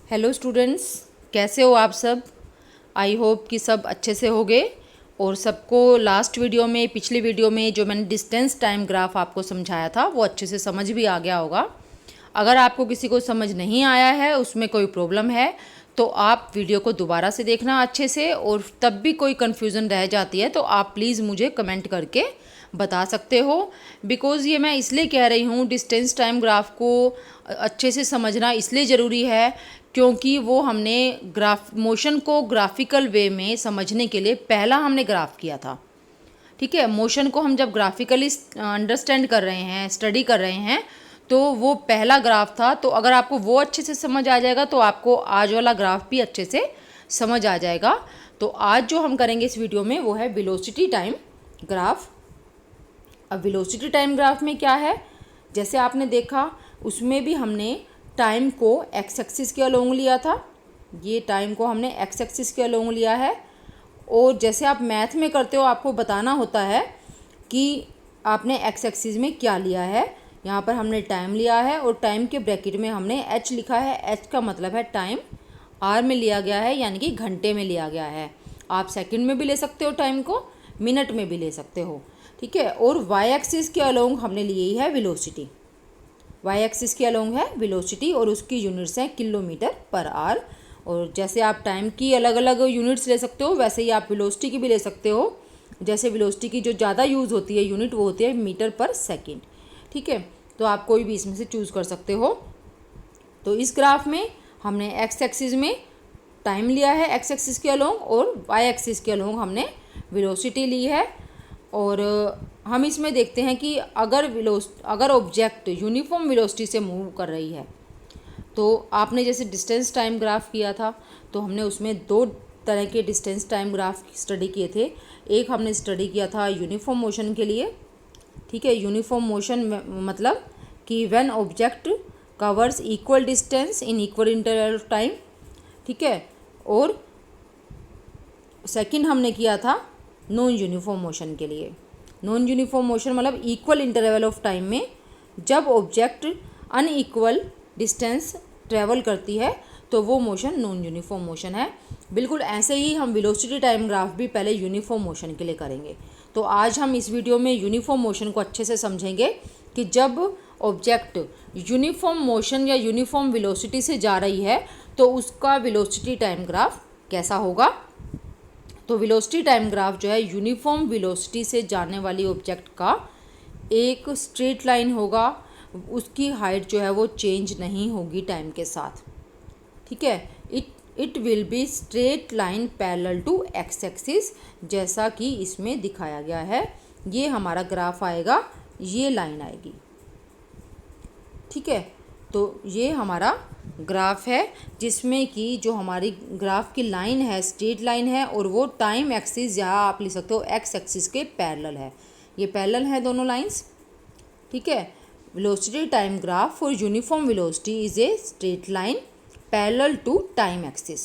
Hello students, कैसे हो आप सब। आई होप कि सब अच्छे से होंगे और सबको लास्ट वीडियो में, पिछली वीडियो में जो मैंने डिस्टेंस टाइम ग्राफ आपको समझाया था वो अच्छे से समझ भी आ गया होगा। अगर आपको किसी को समझ नहीं आया है, उसमें कोई प्रॉब्लम है, तो आप वीडियो को दोबारा से देखना अच्छे से, और तब भी कोई कन्फ्यूज़न रह जाती है तो आप प्लीज़ मुझे कमेंट करके बता सकते हो। बिकॉज़ ये मैं इसलिए कह रही हूँ, डिस्टेंस टाइम ग्राफ को अच्छे से समझना इसलिए ज़रूरी है क्योंकि वो हमने मोशन को ग्राफिकल वे में समझने के लिए पहला हमने ग्राफ किया था। ठीक है, मोशन को हम जब ग्राफिकली अंडरस्टैंड कर रहे हैं, स्टडी कर रहे हैं, तो वो पहला ग्राफ था। तो अगर आपको वो अच्छे से समझ आ जाएगा तो आपको आज वाला ग्राफ भी अच्छे से समझ आ जाएगा। तो आज जो हम करेंगे इस वीडियो में वो है वेलोसिटी टाइम ग्राफ। अब वेलोसिटी टाइम ग्राफ में क्या है, जैसे आपने देखा उसमें भी हमने टाइम को एक्स एक्सिस के अलोंग लिया था। ये टाइम को हमने एक्स एक्सिस के अलोंग लिया है, और जैसे आप मैथ में करते हो आपको बताना होता है कि आपने एक्स एक्सिस में क्या लिया है। यहाँ पर हमने टाइम लिया है और टाइम के ब्रैकेट में हमने एच लिखा है। एच का मतलब है टाइम, आर में लिया गया है यानी कि घंटे में लिया गया है। आप सेकंड में भी ले सकते हो टाइम को, मिनट में भी ले सकते हो। ठीक है, और वाई एक्सिस के अलोंग हमने लिए ही है वेलोसिटी। वाई एक्सिस के अलोंग है वेलोसिटी और उसकी यूनिट्स हैं किलोमीटर पर आवर। और जैसे आप टाइम की अलग अलग यूनिट्स ले सकते हो, वैसे ही आप वेलोसिटी की भी ले सकते हो। जैसे वेलोसिटी की जो ज़्यादा यूज़ होती है यूनिट, वो होती है मीटर पर सेकेंड। ठीक है, तो आप कोई भी इसमें से चूज़ कर सकते हो। तो इस ग्राफ में हमने एक्स एक्सिस में टाइम लिया है एक्स एक्सिस के अलोंग, और वाई एक्सिस के अलोंग हमने वेलोसिटी ली है। और हम इसमें देखते हैं कि अगर ऑब्जेक्ट यूनिफॉर्म वेलोसिटी से मूव कर रही है, तो आपने जैसे डिस्टेंस टाइम ग्राफ किया था तो हमने उसमें दो तरह के डिस्टेंस टाइम ग्राफ स्टडी किए थे। एक हमने स्टडी किया था यूनिफॉर्म मोशन के लिए। ठीक है, यूनिफॉर्म मोशन मतलब कि when object covers equal distance in equal interval of time. ठीक है, और सेकंड हमने किया था नॉन यूनिफॉर्म मोशन के लिए। नॉन यूनिफॉर्म मोशन मतलब इक्वल इंटरवल ऑफ टाइम में जब ऑब्जेक्ट अनइक्वल डिस्टेंस ट्रेवल करती है तो वो मोशन नॉन यूनिफॉर्म मोशन है। बिल्कुल ऐसे ही हम वेलोसिटी टाइम ग्राफ भी पहले यूनिफॉर्म मोशन के लिए करेंगे। तो आज हम इस वीडियो में यूनिफॉर्म मोशन को अच्छे से समझेंगे कि जब ऑब्जेक्ट यूनिफॉर्म मोशन या यूनिफॉर्म वेलोसिटी से जा रही है तो उसका वेलोसिटी टाइम ग्राफ कैसा होगा। तो वेलोसिटी टाइम ग्राफ जो है यूनिफॉर्म वेलोसिटी से जाने वाली ऑब्जेक्ट का एक स्ट्रेट लाइन होगा। उसकी हाइट जो है वो चेंज नहीं होगी टाइम के साथ। ठीक है, it will be straight line parallel to x axis, जैसा कि इसमें दिखाया गया है। ये हमारा ग्राफ आएगा, ये लाइन आएगी। ठीक है, तो ये हमारा ग्राफ है जिसमें कि जो हमारी ग्राफ की लाइन है स्ट्रेट लाइन है, और वो टाइम एक्सिस यहाँ आप लिख सकते हो एक्स एक्सिस के पैरेलल है। ये पैरेलल है दोनों लाइंस। ठीक है, velocity time graph for uniform velocity is a straight line parallel to time axis.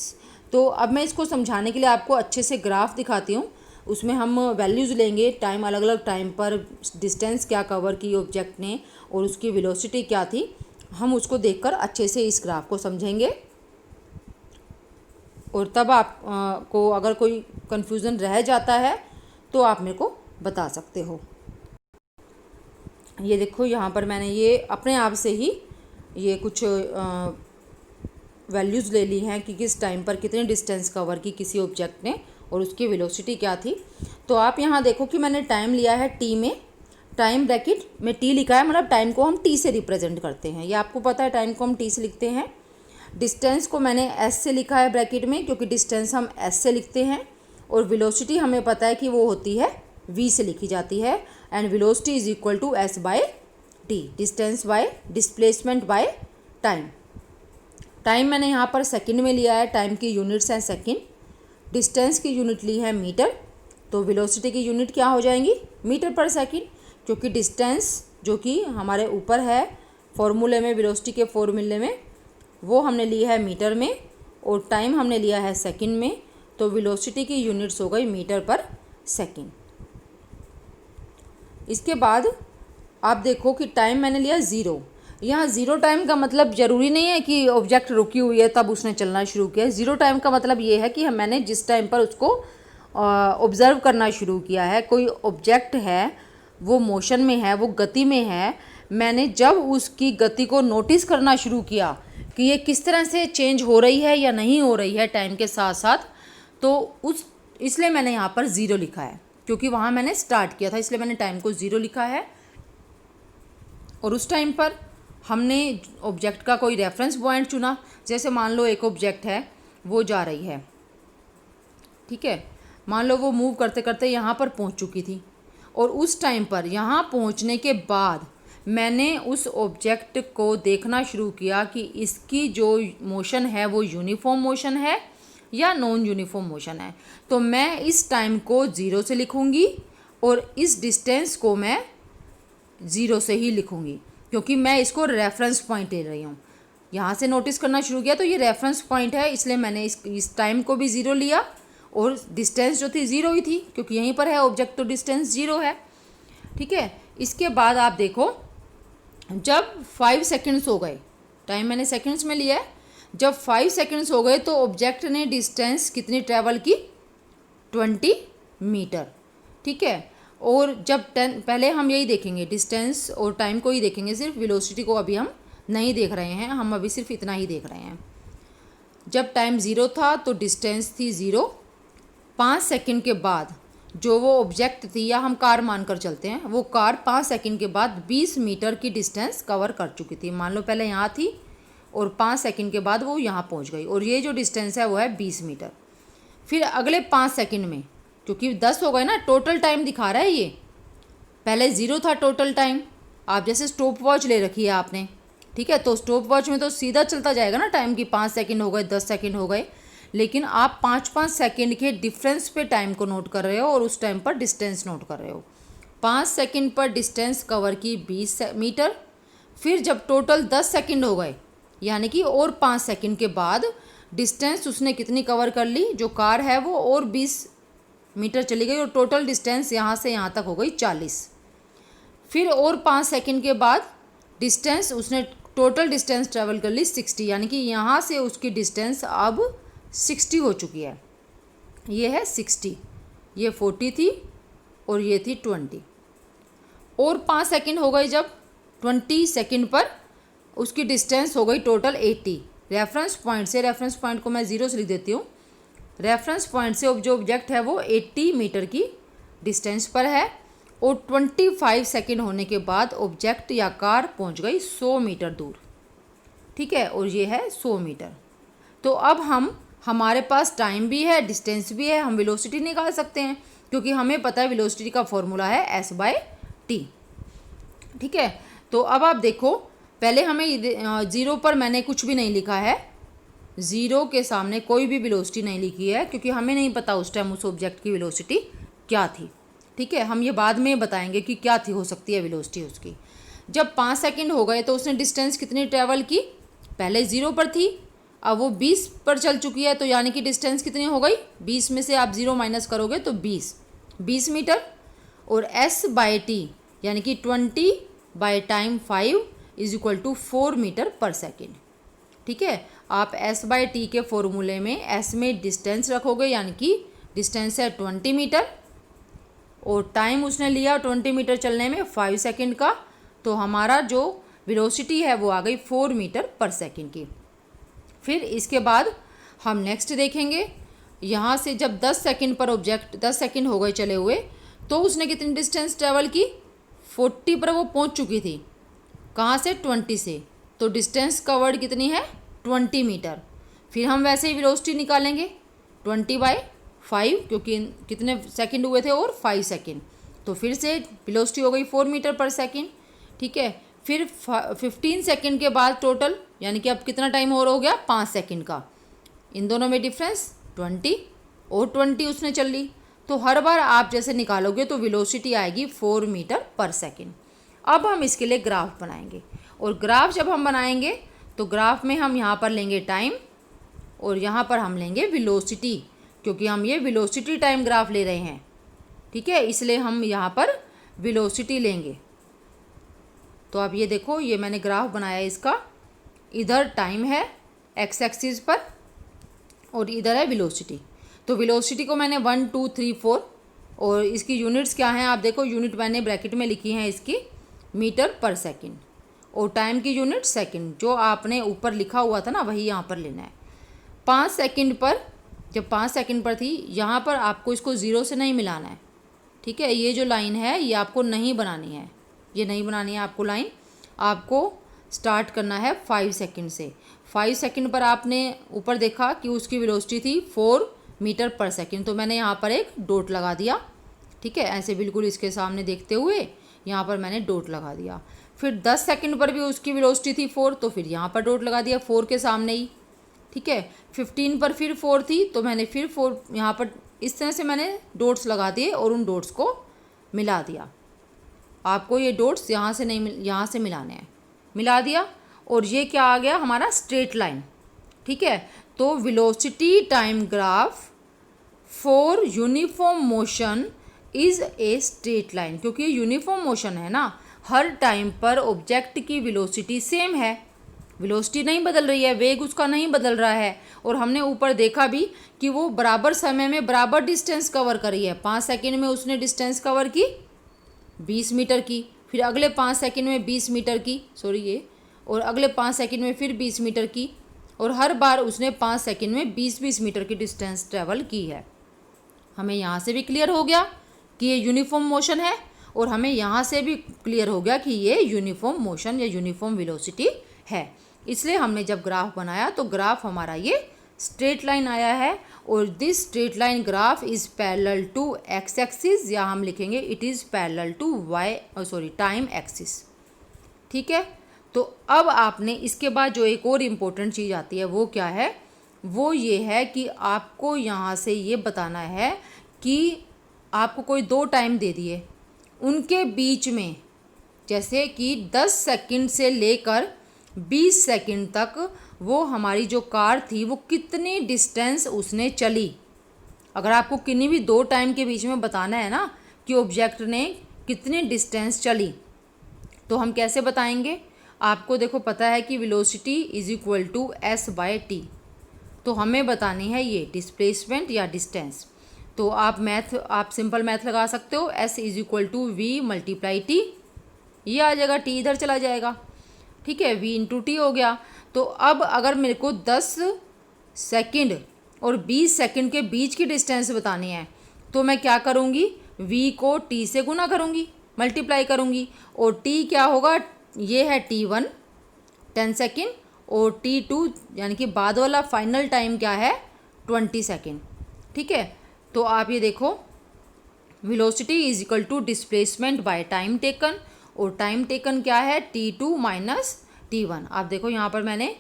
तो अब मैं इसको समझाने के लिए आपको अच्छे से ग्राफ दिखाती हूँ। उसमें हम वैल्यूज़ लेंगे, टाइम अलग अलग टाइम पर डिस्टेंस क्या कवर की ऑब्जेक्ट ने और उसकी वेलोसिटी क्या थी, हम उसको देखकर अच्छे से इस ग्राफ को समझेंगे। और तब आप को अगर कोई कन्फ्यूज़न रह जाता है तो आप मेरे को बता सकते हो। ये देखो, यहाँ पर मैंने ये अपने आप से ही ये कुछ वैल्यूज़ ले ली हैं कि किस टाइम पर कितने डिस्टेंस कवर की किसी ऑब्जेक्ट ने और उसकी वेलोसिटी क्या थी। तो आप यहाँ देखो कि मैंने टाइम लिया है टी में, टाइम ब्रैकेट में टी लिखा है, मतलब टाइम को हम टी से रिप्रेजेंट करते हैं। ये आपको पता है, टाइम को हम टी से लिखते हैं। डिस्टेंस को मैंने एस से लिखा है ब्रैकेट में, क्योंकि डिस्टेंस हम एस से लिखते हैं। और वेलोसिटी हमें पता है कि वो होती है वी से लिखी जाती है। And velocity is equal to S by T, distance by displacement by time. Time मैंने यहाँ पर सेकंड में लिया है, टाइम की यूनिट्स हैं सेकंड। डिस्टेंस की यूनिट ली है मीटर, तो वेलोसिटी की यूनिट क्या हो जाएंगी, मीटर पर सेकंड, क्योंकि डिस्टेंस जो कि हमारे ऊपर है फॉर्मूले में, वेलोसिटी के फॉर्मूले में, वो हमने लिया है मीटर में, और टाइम हमने लिया है सेकंड में। तो वेलोसिटी की यूनिट्स हो गई मीटर पर सेकंड। इसके बाद आप देखो कि टाइम मैंने लिया ज़ीरो। यहाँ ज़ीरो टाइम का मतलब ज़रूरी नहीं है कि ऑब्जेक्ट रुकी हुई है तब उसने चलना शुरू किया। ज़ीरो टाइम का मतलब ये है कि मैंने जिस टाइम पर उसको ऑब्ज़र्व करना शुरू किया है, कोई ऑब्जेक्ट है वो मोशन में है, वो गति में है, मैंने जब उसकी गति को नोटिस करना शुरू किया कि ये किस तरह से चेंज हो रही है या नहीं हो रही है टाइम के साथ साथ, तो इसलिए मैंने यहाँ पर ज़ीरो लिखा है, क्योंकि वहाँ मैंने स्टार्ट किया था, इसलिए मैंने टाइम को ज़ीरो लिखा है। और उस टाइम पर हमने ऑब्जेक्ट का कोई रेफरेंस पॉइंट चुना। जैसे मान लो एक ऑब्जेक्ट है, वो जा रही है, ठीक है, मान लो वो मूव करते करते यहाँ पर पहुँच चुकी थी, और उस टाइम पर यहाँ पहुँचने के बाद मैंने उस ऑब्जेक्ट को देखना शुरू किया कि इसकी जो मोशन है वो यूनिफॉर्म मोशन है या नॉन यूनिफॉर्म मोशन है। तो मैं इस टाइम को ज़ीरो से लिखूँगी और इस डिस्टेंस को मैं ज़ीरो से ही लिखूँगी, क्योंकि मैं इसको रेफरेंस पॉइंट ले रही हूँ। यहाँ से नोटिस करना शुरू किया तो ये रेफरेंस पॉइंट है, इसलिए मैंने इस टाइम को भी ज़ीरो लिया और डिस्टेंस जो थी ज़ीरो ही थी, क्योंकि यहीं पर है ऑब्जेक्ट, तो डिस्टेंस ज़ीरो है, ठीक है। इसके बाद आप देखो, जब 5 सेकंड्स हो गए, टाइम मैंने सेकंड्स में लिया है, जब 5 सेकंड्स हो गए तो ऑब्जेक्ट ने डिस्टेंस कितनी ट्रैवल की, 20 मीटर, ठीक है। और जब 10, पहले हम यही देखेंगे, डिस्टेंस और टाइम को ही देखेंगे, सिर्फ वेलोसिटी को अभी हम नहीं देख रहे हैं, हम अभी सिर्फ इतना ही देख रहे हैं। जब टाइम ज़ीरो था तो डिस्टेंस थी ज़ीरो। 5 सेकंड के बाद जो वो ऑब्जेक्ट थी, या हम कार मानकर चलते हैं, वो कार 5 सेकंड के बाद 20 मीटर की डिस्टेंस कवर कर चुकी थी। मान लो पहले यहाँ थी और 5 सेकंड के बाद वो यहाँ पहुँच गई, और ये जो डिस्टेंस है वो है 20 मीटर। फिर अगले 5 सेकंड में, क्योंकि 10 हो गए ना, टोटल टाइम दिखा रहा है ये, पहले ज़ीरो था टोटल टाइम। आप जैसे स्टॉप वॉच ले रखी है आपने, ठीक है, तो स्टॉप वॉच में तो सीधा चलता जाएगा ना टाइम की, 5 सेकंड हो गए, 10 सेकंड हो गए, लेकिन आप 5-5 सेकंड के डिफरेंस पे टाइम को नोट कर रहे हो और उस टाइम पर डिस्टेंस नोट कर रहे हो। 5 सेकंड पर डिस्टेंस कवर की 20 मीटर। फिर जब टोटल 10 सेकंड हो गए, यानी कि और 5 सेकंड के बाद डिस्टेंस उसने कितनी कवर कर ली, जो कार है वो और 20 मीटर चली गई, और टोटल डिस्टेंस यहाँ से यहाँ तक हो गई 40। फिर और 5 सेकंड के बाद डिस्टेंस उसने टोटल डिस्टेंस ट्रैवल कर ली 60, यानी कि यहाँ से उसकी डिस्टेंस अब 60 हो चुकी है। ये है 60, ये 40 थी और ये थी 20। और 5 सेकंड हो गए, जब 20 सेकंड पर उसकी डिस्टेंस हो गई टोटल 80। रेफरेंस पॉइंट से, रेफरेंस पॉइंट को मैं ज़ीरो से लिख देती हूँ, रेफरेंस पॉइंट से जो ऑब्जेक्ट है वो 80 मीटर की डिस्टेंस पर है, और 25 सेकंड होने के बाद ऑब्जेक्ट या कार पहुंच गई 100 मीटर दूर, ठीक है, और ये है 100 मीटर। तो अब हमारे पास टाइम भी है, डिस्टेंस भी है, हम वेलोसिटी निकाल सकते हैं, क्योंकि हमें पता है वेलोसिटी का फॉर्मूला है S/T, ठीक है। तो अब आप देखो, पहले हमें ज़ीरो पर मैंने कुछ भी नहीं लिखा है, ज़ीरो के सामने कोई भी वेलोसिटी नहीं लिखी है, क्योंकि हमें नहीं पता उस टाइम उस ऑब्जेक्ट की वेलोसिटी क्या थी, ठीक है। हम ये बाद में बताएंगे कि क्या थी, हो सकती है वेलोसिटी उसकी। जब 5 सेकंड हो गए तो उसने डिस्टेंस कितनी ट्रैवल की, पहले ज़ीरो पर थी, अब वो 20 पर चल चुकी है, तो यानी कि डिस्टेंस कितनी हो गई, 20 में से आप ज़ीरो माइनस करोगे तो 20 मीटर। और S/T यानी कि 20 by time 5 is equal to 4 metre पर सेकेंड, ठीक है। आप S/T के फॉर्मूले में S में डिस्टेंस रखोगे, यानी कि डिस्टेंस है 20 मीटर, और टाइम उसने लिया 20 मीटर चलने में 5 सेकंड का, तो हमारा जो वेलोसिटी है वो आ गई 4 मीटर पर सेकंड की। फिर इसके बाद हम नेक्स्ट देखेंगे, यहाँ से जब 10 सेकंड पर ऑब्जेक्ट 10 सेकंड हो गए चले हुए, तो उसने कितनी डिस्टेंस ट्रैवल की, 40 पर वो पहुँच चुकी थी, कहाँ से, 20 से, तो डिस्टेंस कवर्ड कितनी है, 20 मीटर। फिर हम वैसे ही वेलोसिटी निकालेंगे 20/5, क्योंकि कितने सेकंड हुए थे, और 5 सेकंड, तो फिर से वेलोसिटी हो गई 4 मीटर पर सेकंड, ठीक है। फिर 15 सेकंड के बाद टोटल, यानी कि अब कितना टाइम और हो गया, 5 सेकंड का, इन दोनों में डिफरेंस 20, और 20 उसने चल ली, तो हर बार आप जैसे निकालोगे तो वेलोसिटी आएगी 4 मीटर पर सेकंड। अब हम इसके लिए ग्राफ बनाएंगे, और ग्राफ जब हम बनाएंगे तो ग्राफ में हम यहाँ पर लेंगे टाइम, और यहाँ पर हम लेंगे वेलोसिटी, क्योंकि हम ये वेलोसिटी टाइम ग्राफ ले रहे हैं, ठीक है, इसलिए हम यहाँ पर वेलोसिटी लेंगे। तो आप ये देखो, ये मैंने ग्राफ बनाया इसका, इधर टाइम है एक्स एक्सिस पर और इधर है वेलोसिटी। तो वेलोसिटी को मैंने 1 2 3 4 और इसकी यूनिट्स क्या हैं आप देखो, यूनिट मैंने ब्रैकेट में लिखी हैं इसकी मीटर पर सेकंड, और टाइम की यूनिट सेकंड, जो आपने ऊपर लिखा हुआ था ना वही यहाँ पर लेना है। 5 सेकंड पर, जब 5 सेकंड पर थी, यहाँ पर आपको इसको ज़ीरो से नहीं मिलाना है, ठीक है। ये जो लाइन है ये आपको नहीं बनानी है, ये नहीं बनानी है आपको लाइन, आपको स्टार्ट करना है 5 सेकंड से। 5 सेकंड पर आपने ऊपर देखा कि उसकी वेलोसिटी थी 4 मीटर पर सेकंड, तो मैंने यहाँ पर एक डॉट लगा दिया, ठीक है। ऐसे बिल्कुल इसके सामने देखते हुए यहाँ पर मैंने डॉट लगा दिया। फिर 10 सेकंड पर भी उसकी वेलोसिटी थी 4, तो फिर यहाँ पर डॉट लगा दिया 4 के सामने ही, ठीक है। 15 पर फिर 4 थी, तो मैंने फिर 4 यहाँ पर इस तरह से मैंने डॉट्स लगा दिए और उन डॉट्स को मिला दिया। आपको ये डॉट्स यहाँ से नहीं यहाँ से मिलाने हैं, मिला दिया, और ये क्या आ गया हमारा स्ट्रेट लाइन, ठीक है। तो velocity time graph for uniform motion is a straight line, क्योंकि ये यूनिफॉर्म मोशन है ना, हर टाइम पर ऑब्जेक्ट की वेलोसिटी सेम है, वेलोसिटी नहीं बदल रही है, वेग उसका नहीं बदल रहा है। और हमने ऊपर देखा भी कि वो बराबर समय में बराबर डिस्टेंस कवर करी है। 5 सेकंड में उसने डिस्टेंस कवर की 20 मीटर की, फिर अगले 5 सेकंड में 20 मीटर की, और अगले 5 सेकंड में फिर 20 मीटर की, और हर बार उसने 5 सेकंड में 20-20 मीटर की डिस्टेंस ट्रेवल की है। हमें यहाँ से भी क्लियर हो गया कि ये यूनिफॉर्म मोशन है, और हमें यहाँ से भी क्लियर हो गया कि ये यूनिफॉर्म मोशन या यूनिफॉर्म वेलोसिटी है। इसलिए हमने जब ग्राफ बनाया तो ग्राफ हमारा ये स्ट्रेट लाइन आया है, और this straight line graph is parallel to x axis, या हम लिखेंगे it is parallel to time axis, ठीक है। तो अब आपने इसके बाद जो एक और इम्पोर्टेंट चीज़ आती है वो क्या है, वो ये है कि आपको यहाँ से ये बताना है कि आपको कोई 2 टाइम दे दिए, उनके बीच में जैसे कि 10 सेकंड से लेकर 20 सेकंड तक वो हमारी जो कार थी वो कितनी डिस्टेंस उसने चली। अगर आपको किन्हीं भी 2 टाइम के बीच में बताना है ना कि ऑब्जेक्ट ने कितनी डिस्टेंस चली, तो हम कैसे बताएंगे। आपको देखो पता है कि velocity is equal to S by T, तो हमें बतानी है ये डिस्प्लेसमेंट या डिस्टेंस। तो आप सिंपल मैथ लगा सकते हो, S is equal to V multiply T, ये आ जाएगा, टी इधर चला जाएगा, ठीक है, v इंटू टी हो गया। तो अब अगर मेरे को 10 सेकंड और 20 सेकंड के बीच की डिस्टेंस बतानी है, तो मैं क्या करूँगी, v को t से गुना करूँगी, मल्टीप्लाई करूँगी, और t क्या होगा, ये है t1 10 सेकंड, और t2 यानी कि बाद वाला फाइनल टाइम क्या है 20 सेकंड, ठीक है। तो आप ये देखो, velocity is equal to displacement by time taken, और टाइम टेकन क्या है t2 माइनस t1। आप देखो यहाँ पर मैंने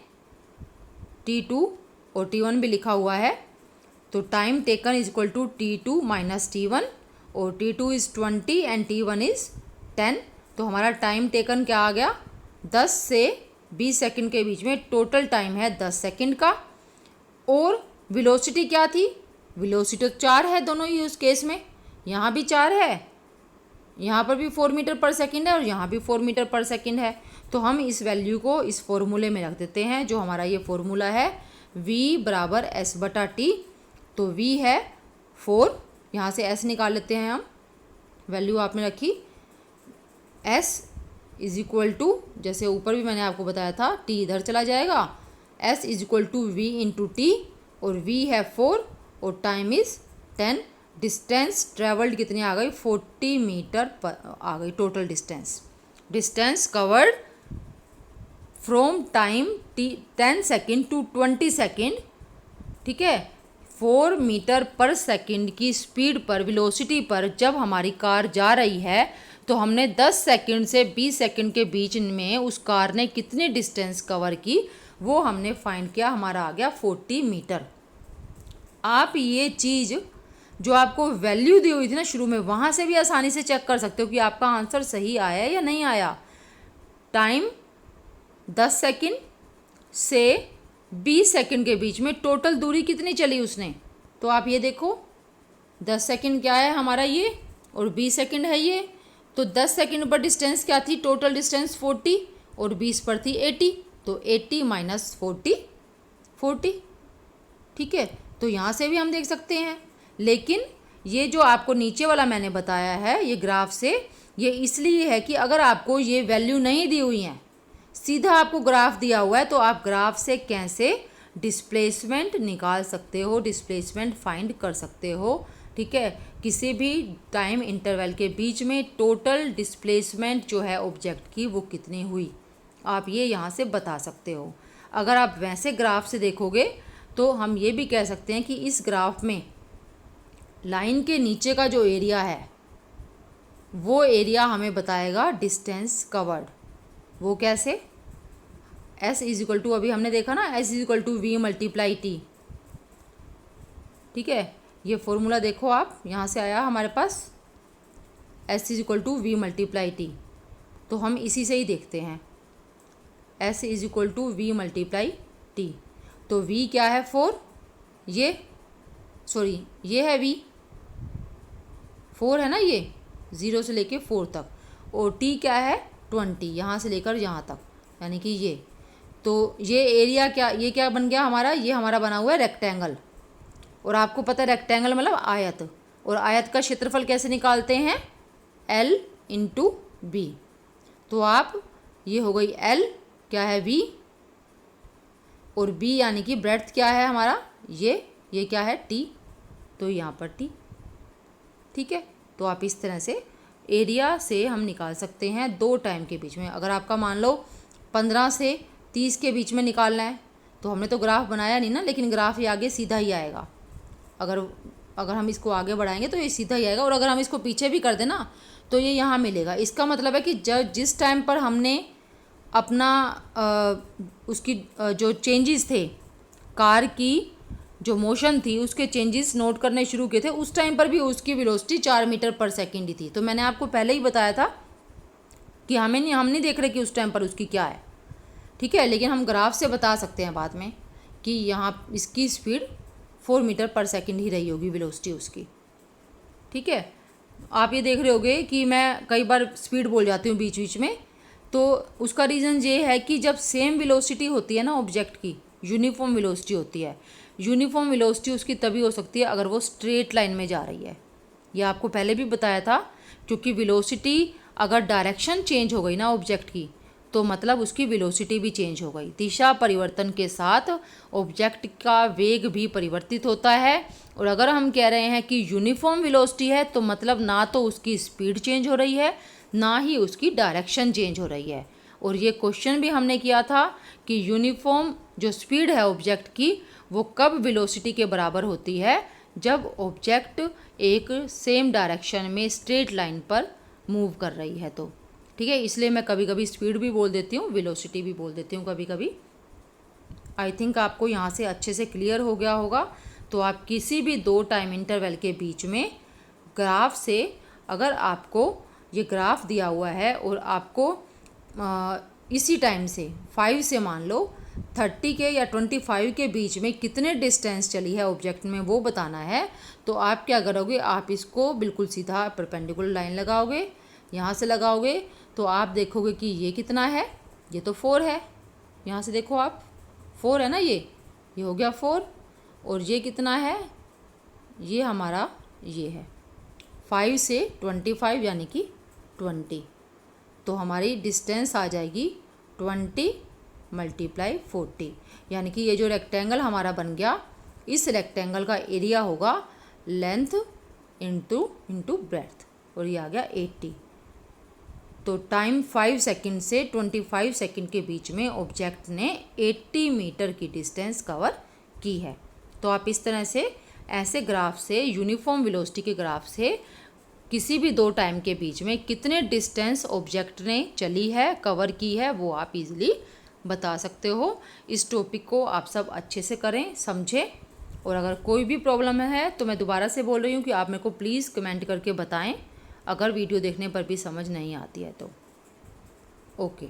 t2 और t1 भी लिखा हुआ है, तो time taken is equal to t2 minus t1, और t2 is 20 and t1 is 10। तो हमारा टाइम टेकन क्या आ गया, 10 से 20 सेकंड के बीच में टोटल टाइम है 10 सेकंड का। और वेलोसिटी क्या थी, वेलोसिटी तो 4 है दोनों ही उस केस में, यहाँ भी 4 है, यहाँ पर भी 4 मीटर पर सेकंड है, और यहाँ भी 4 मीटर पर सेकंड है। तो हम इस वैल्यू को इस फॉर्मूले में रख देते हैं, जो हमारा ये फॉर्मूला है v बराबर एस बटा टी। तो v है 4, यहाँ से s निकाल लेते हैं हम, वैल्यू आपने रखी, s इज इक्वल टू, जैसे ऊपर भी मैंने आपको बताया था, t इधर चला जाएगा, s is equal to v into T, और v है 4 और टाइम इज़ 10। डिस्टेंस ट्रेवल्ड कितनी आ गई, 40 मीटर पर आ गई total distance covered from time 10 second to 20 second, ठीक है। 4 मीटर पर सेकेंड की स्पीड पर, वेलोसिटी पर जब हमारी कार जा रही है, तो हमने 10 सेकेंड से 20 सेकेंड के बीच में उस कार ने कितनी डिस्टेंस कवर की, वो हमने फाइंड किया, हमारा आ गया 40 मीटर। आप ये चीज़ जो आपको वैल्यू दी हुई थी ना शुरू में, वहाँ से भी आसानी से चेक कर सकते हो कि आपका आंसर सही आया या नहीं आया। टाइम 10 सेकेंड से 20 सेकेंड के बीच में टोटल दूरी कितनी चली उसने, तो आप ये देखो 10 सेकेंड क्या है हमारा ये, और 20 सेकेंड है ये, तो 10 सेकंड पर डिस्टेंस क्या थी, टोटल डिस्टेंस 40 और 20 पर थी 80, तो 80 माइनस 40 40। ठीक है, तो यहाँ से भी हम देख सकते हैं। लेकिन ये जो आपको नीचे वाला मैंने बताया है ये ग्राफ से, ये इसलिए है कि अगर आपको ये वैल्यू नहीं दी हुई है, सीधा आपको ग्राफ दिया हुआ है, तो आप ग्राफ से कैसे डिस्प्लेसमेंट निकाल सकते हो, डिस्प्लेसमेंट फाइंड कर सकते हो। ठीक है, किसी भी टाइम इंटरवल के बीच में टोटल डिस्प्लेसमेंट जो है ऑब्जेक्ट की वो कितनी हुई, आप ये यहाँ से बता सकते हो। अगर आप वैसे ग्राफ से देखोगे तो हम ये भी कह सकते हैं कि इस ग्राफ में लाइन के नीचे का जो एरिया है वो एरिया हमें बताएगा डिस्टेंस कवर्ड। वो कैसे, S इज इक्वल टू, अभी हमने देखा ना, S is equal to V multiply T. ठीक है, ये फॉर्मूला देखो आप, यहाँ से आया हमारे पास S is equal to V multiply T. तो हम इसी से ही देखते हैं, S is equal to V multiply T. तो V क्या है 4, ये है V 4 है ना, ये 0 से लेके 4 तक, और T क्या है 20, यहाँ से लेकर यहाँ तक, यानी कि ये। तो ये एरिया क्या, ये क्या बन गया हमारा, ये हमारा बना हुआ है रेक्टेंगल। और आपको पता है रेक्टेंगल मतलब आयत, और आयत का क्षेत्रफल कैसे निकालते हैं, L इंटू बी। तो आप, ये हो गई L, क्या है V, और B यानी कि ब्रेड्थ क्या है हमारा, ये क्या है T, तो यहाँ पर T। ठीक है, तो आप इस तरह से एरिया से हम निकाल सकते हैं दो टाइम के बीच में। अगर आपका मान लो 15 से 30 के बीच में निकालना है, तो हमने तो ग्राफ बनाया नहीं ना, लेकिन ग्राफ ये आगे सीधा ही आएगा। अगर हम इसको आगे बढ़ाएंगे तो ये सीधा ही आएगा, और अगर हम इसको पीछे भी कर दें ना तो ये यहाँ मिलेगा। इसका मतलब है कि जिस टाइम पर हमने अपना उसकी जो चेंजेस थे, कार की जो मोशन थी उसके चेंजेस नोट करने शुरू किए थे, उस टाइम पर भी उसकी वेलोसिटी 4 मीटर पर सेकेंड ही थी। तो मैंने आपको पहले ही बताया था कि हम नहीं देख रहे कि उस टाइम पर उसकी क्या है। ठीक है, लेकिन हम ग्राफ से बता सकते हैं बाद में कि यहाँ इसकी स्पीड 4 मीटर पर सेकेंड ही रही होगी वेलोसिटी उसकी। ठीक है, आप ये देख रहे होगे कि मैं कई बार स्पीड बोल जाती हूँ बीच बीच में, तो उसका रीज़न ये है कि जब सेम वेलोसिटी होती है ना ऑब्जेक्ट की, यूनिफॉर्म वेलोसिटी होती है। यूनिफॉर्म वेलोसिटी उसकी तभी हो सकती है अगर वो स्ट्रेट लाइन में जा रही है। ये आपको पहले भी बताया था, क्योंकि वेलोसिटी अगर डायरेक्शन चेंज हो गई ना ऑब्जेक्ट की, तो मतलब उसकी वेलोसिटी भी चेंज हो गई। दिशा परिवर्तन के साथ ऑब्जेक्ट का वेग भी परिवर्तित होता है। और अगर हम कह रहे हैं कि यूनिफॉर्म वेलोसिटी है, तो मतलब ना तो उसकी स्पीड चेंज हो रही है, ना ही उसकी डायरेक्शन चेंज हो रही है। और ये क्वेश्चन भी हमने किया था कि यूनिफॉर्म जो स्पीड है ऑब्जेक्ट की, वो कब वेलोसिटी के बराबर होती है, जब ऑब्जेक्ट एक सेम डायरेक्शन में स्ट्रेट लाइन पर मूव कर रही है। तो ठीक है, इसलिए मैं कभी कभी स्पीड भी बोल देती हूँ, वेलोसिटी भी बोल देती हूँ कभी कभी। आई थिंक आपको यहाँ से अच्छे से क्लियर हो गया होगा। तो आप किसी भी दो टाइम इंटरवल के बीच में ग्राफ से, अगर आपको ये ग्राफ दिया हुआ है और आपको इसी टाइम से 5 से मान लो 30 के या 25 के बीच में कितने डिस्टेंस चली है ऑब्जेक्ट में वो बताना है, तो आप क्या करोगे, आप इसको बिल्कुल सीधा परपेंडिकुलर लाइन लगाओगे, यहाँ से लगाओगे, तो आप देखोगे कि ये कितना है, ये तो 4 है। यहाँ से देखो आप, 4 है ना, ये हो गया 4, और ये कितना है, ये हमारा ये है 5 से 25 यानी कि 20। तो हमारी डिस्टेंस आ जाएगी 20 मल्टीप्लाई 40, यानी कि ये जो रेक्टेंगल हमारा बन गया, इस रेक्टेंगल का एरिया होगा लेंथ इंटू ब्रेड्थ, और ये आ गया 80। तो टाइम 5 सेकंड से 25 सेकंड के बीच में ऑब्जेक्ट ने 80 मीटर की डिस्टेंस कवर की है। तो आप इस तरह से ऐसे ग्राफ से, यूनिफॉर्म वेलोसिटी के ग्राफ से, किसी भी दो टाइम के बीच में कितने डिस्टेंस ऑब्जेक्ट ने चली है, कवर की है, वो आप इजीली बता सकते हो। इस टॉपिक को आप सब अच्छे से करें, समझें, और अगर कोई भी प्रॉब्लम है तो मैं दोबारा से बोल रही हूँ कि आप मेरे को प्लीज़ कमेंट करके बताएं, अगर वीडियो देखने पर भी समझ नहीं आती है तो। ओके।